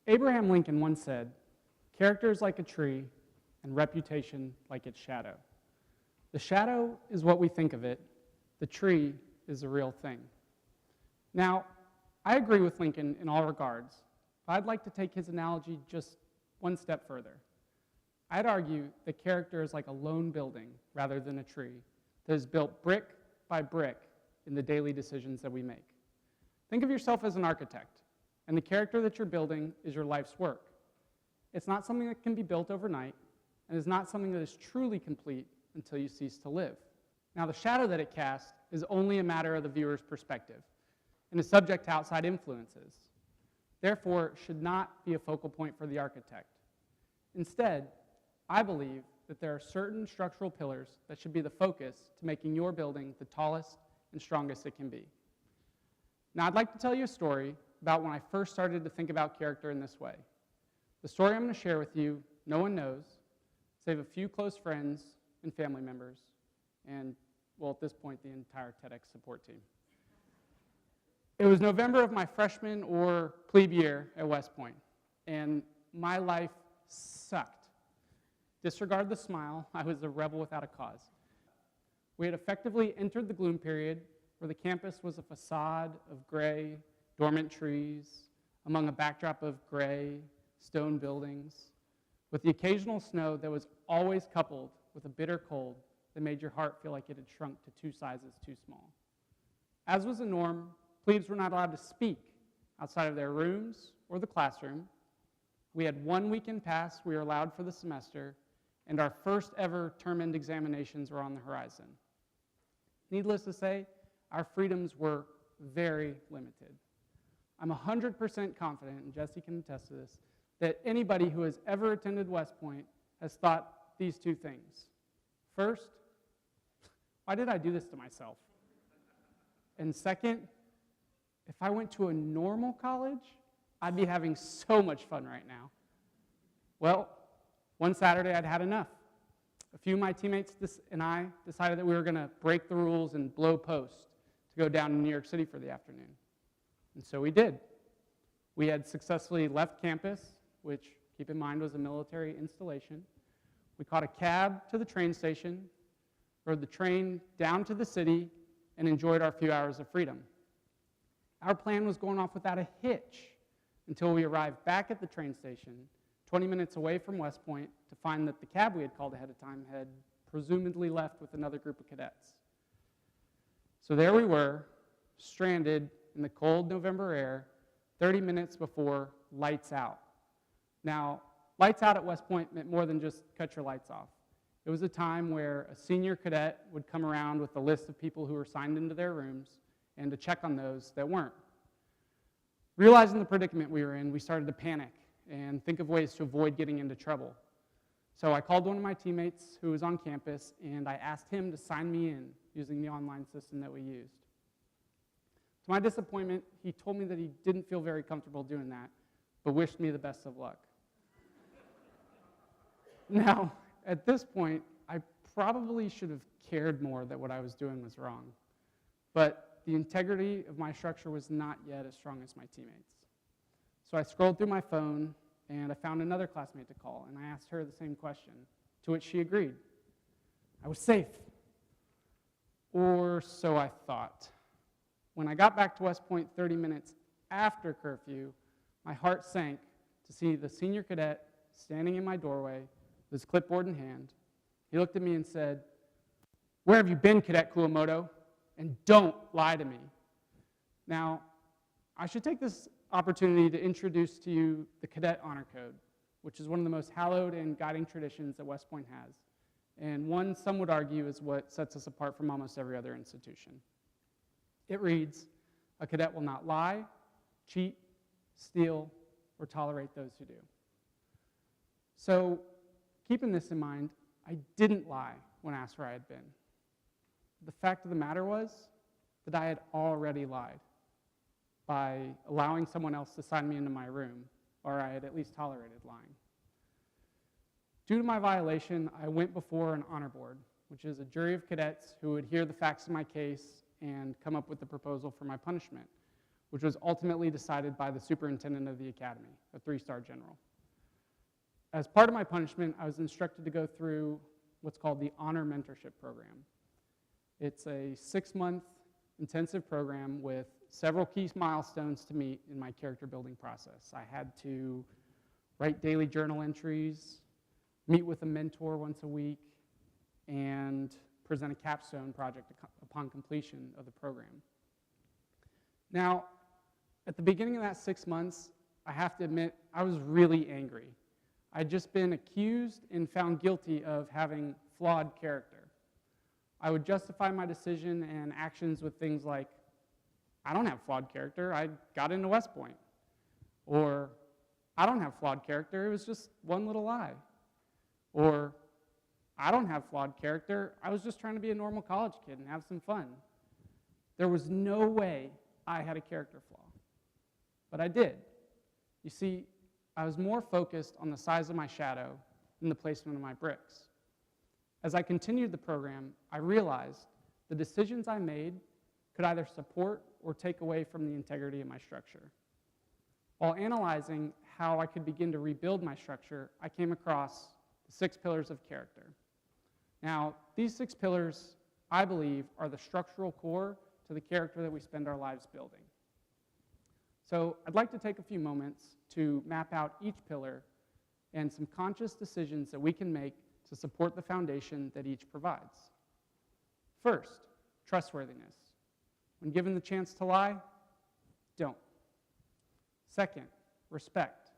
Abraham Lincoln once said, "Character is like a tree, and reputation like its shadow." The shadow is what we think of it. The tree is the real thing. Now, I agree with Lincoln in all regards, but I'd like to take his analogy just one step further. I'd argue that character is like a lone building rather than a tree that is built brick by brick in the daily decisions that we make. Think of yourself as an architect, and the character that you're building is your life's work. It's not something that can be built overnight, and is not something that is truly complete until you cease to live. Now, the shadow that it casts is only a matter of the viewer's perspective, and is subject to outside influences. Therefore, it should not be a focal point for the architect. Instead, I believe that there are certain structural pillars that should be the focus to making your building the tallest and strongest it can be. Now, I'd like to tell you a story about when I first started to think about character in this way. The story I'm going to share with you, no one knows, save a few close friends and family members, and, well, at this point, the entire TEDx support team. It was November of my freshman or plebe year at West Point, and my life sucked. Disregard the smile, I was a rebel without a cause. We had effectively entered the gloom period where the campus was a facade of gray, dormant trees, among a backdrop of gray, stone buildings, with the occasional snow that was always coupled with a bitter cold that made your heart feel like it had shrunk to 2 sizes too small. As was the norm, plebes were not allowed to speak outside of their rooms or the classroom. We had 1 weekend pass we were allowed for the semester, and our first ever term-end examinations were on the horizon. Needless to say, our freedoms were very limited. I'm 100% confident, and Jesse can attest to this, that anybody who has ever attended West Point has thought these 2 things. First, why did I do this to myself? And second, if I went to a normal college, I'd be having so much fun right now. Well, one Saturday I'd had enough. A few of my teammates and I decided that we were going to break the rules and blow post to go down to New York City for the afternoon. And so we did. We had successfully left campus, which, keep in mind, was a military installation. We caught a cab to the train station, rode the train down to the city, and enjoyed our few hours of freedom. Our plan was going off without a hitch until we arrived back at the train station, 20 minutes away from West Point, to find that the cab we had called ahead of time had presumably left with another group of cadets. So there we were, stranded in the cold November air, 30 minutes before lights out. Now, lights out at West Point meant more than just cut your lights off. It was a time where a senior cadet would come around with a list of people who were signed into their rooms and to check on those that weren't. Realizing the predicament we were in, we started to panic and think of ways to avoid getting into trouble. So I called one of my teammates who was on campus, and I asked him to sign me in using the online system that we used. To my disappointment, he told me that he didn't feel very comfortable doing that, but wished me the best of luck. Now, at this point, I probably should have cared more that what I was doing was wrong, but the integrity of my structure was not yet as strong as my teammates. So I scrolled through my phone, and I found another classmate to call, and I asked her the same question, to which she agreed. I was safe. Or so I thought. When I got back to West Point 30 minutes after curfew, my heart sank to see the senior cadet standing in my doorway with his clipboard in hand. He looked at me and said, "Where have you been, Cadet Kuwamoto? And don't lie to me." Now, I should take this opportunity to introduce to you the Cadet Honor Code, which is one of the most hallowed and guiding traditions that West Point has, and one some would argue is what sets us apart from almost every other institution. It reads, "A cadet will not lie, cheat, steal, or tolerate those who do." So, keeping this in mind, I didn't lie when asked where I had been. The fact of the matter was that I had already lied by allowing someone else to sign me into my room, or I had at least tolerated lying. Due to my violation, I went before an honor board, which is a jury of cadets who would hear the facts of my case and come up with the proposal for my punishment, which was ultimately decided by the superintendent of the academy, a 3-star general. As part of my punishment, I was instructed to go through what's called the Honor Mentorship Program. It's a 6-month intensive program with several key milestones to meet in my character building process. I had to write daily journal entries, meet with a mentor once a week, and present a capstone project upon completion of the program. Now, at the beginning of that 6 months, I have to admit, I was really angry. I'd just been accused and found guilty of having flawed character. I would justify my decision and actions with things like, I don't have flawed character, I got into West Point. Or, I don't have flawed character, it was just one little lie. Or, I don't have flawed character, I was just trying to be a normal college kid and have some fun. There was no way I had a character flaw. But I did. You see, I was more focused on the size of my shadow than the placement of my bricks. As I continued the program, I realized the decisions I made could either support or take away from the integrity of my structure. While analyzing how I could begin to rebuild my structure, I came across the 6 pillars of character. Now, these 6 pillars, I believe, are the structural core to the character that we spend our lives building. So I'd like to take a few moments to map out each pillar and some conscious decisions that we can make to support the foundation that each provides. First, trustworthiness. When given the chance to lie, don't. Second, respect.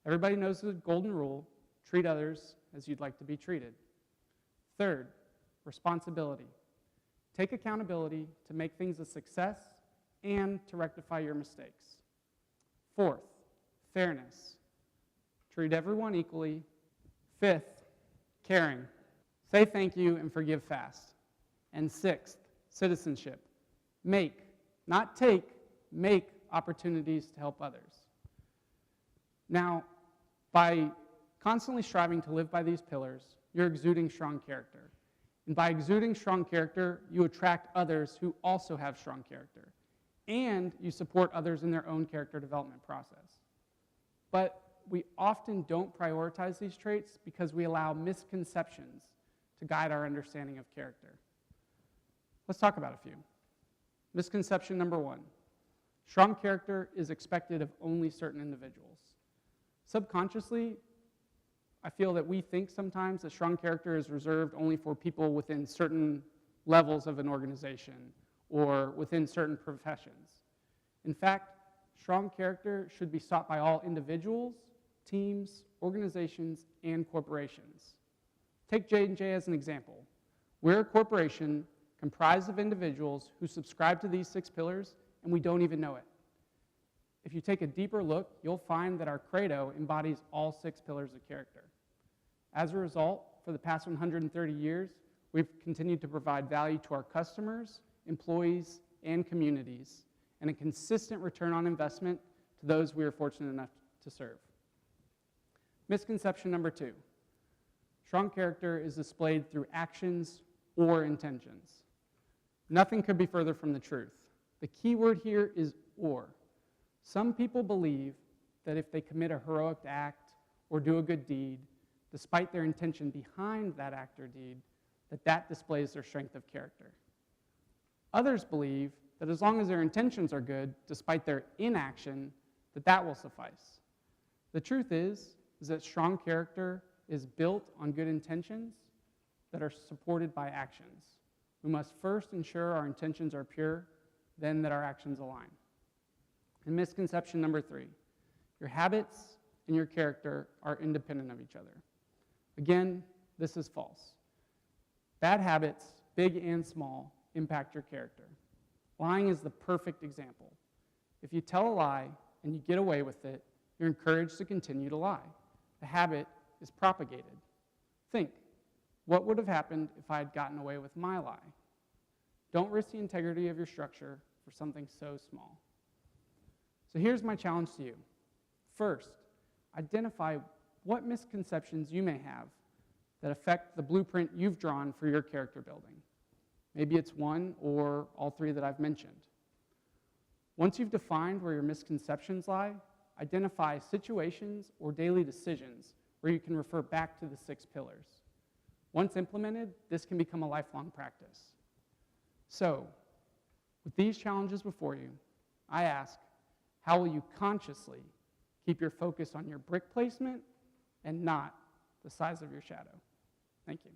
Everybody knows the golden rule, treat others as you'd like to be treated. Third, responsibility. Take accountability to make things a success and to rectify your mistakes. Fourth, fairness. Treat everyone equally. Fifth, caring. Say thank you and forgive fast. And sixth, citizenship. Make, not take, make opportunities to help others. Now, by constantly striving to live by these pillars, you're exuding strong character. And by exuding strong character, you attract others who also have strong character. And you support others in their own character development process. But we often don't prioritize these traits because we allow misconceptions to guide our understanding of character. Let's talk about a few. Misconception number 1. Strong character is expected of only certain individuals. Subconsciously, I feel that we think sometimes that strong character is reserved only for people within certain levels of an organization or within certain professions. In fact, strong character should be sought by all individuals, teams, organizations, and corporations. Take JnJ as an example. We're a corporation comprised of individuals who subscribe to these 6 pillars, and we don't even know it. If you take a deeper look, you'll find that our credo embodies all 6 pillars of character. As a result, for the past 130 years, we've continued to provide value to our customers, employees, and communities, and a consistent return on investment to those we are fortunate enough to serve. Misconception number 2. Strong character is displayed through actions or intentions. Nothing could be further from the truth. The key word here is or. Some people believe that if they commit a heroic act or do a good deed, despite their intention behind that act or deed, that displays their strength of character. Others believe that as long as their intentions are good, despite their inaction, that will suffice. The truth is that strong character is built on good intentions that are supported by actions. We must first ensure our intentions are pure, then that our actions align. And misconception number 3, your habits and your character are independent of each other. Again, this is false. Bad habits, big and small, impact your character. Lying is the perfect example. If you tell a lie and you get away with it, you're encouraged to continue to lie. The habit is propagated. Think, what would have happened if I had gotten away with my lie? Don't risk the integrity of your structure for something so small. So here's my challenge to you. First, identify what misconceptions you may have that affect the blueprint you've drawn for your character building. Maybe it's one or all 3 that I've mentioned. Once you've defined where your misconceptions lie, identify situations or daily decisions where you can refer back to the 6 pillars. Once implemented, this can become a lifelong practice. So, with these challenges before you, I ask, how will you consciously keep your focus on your brick placement and not the size of your shadow? Thank you.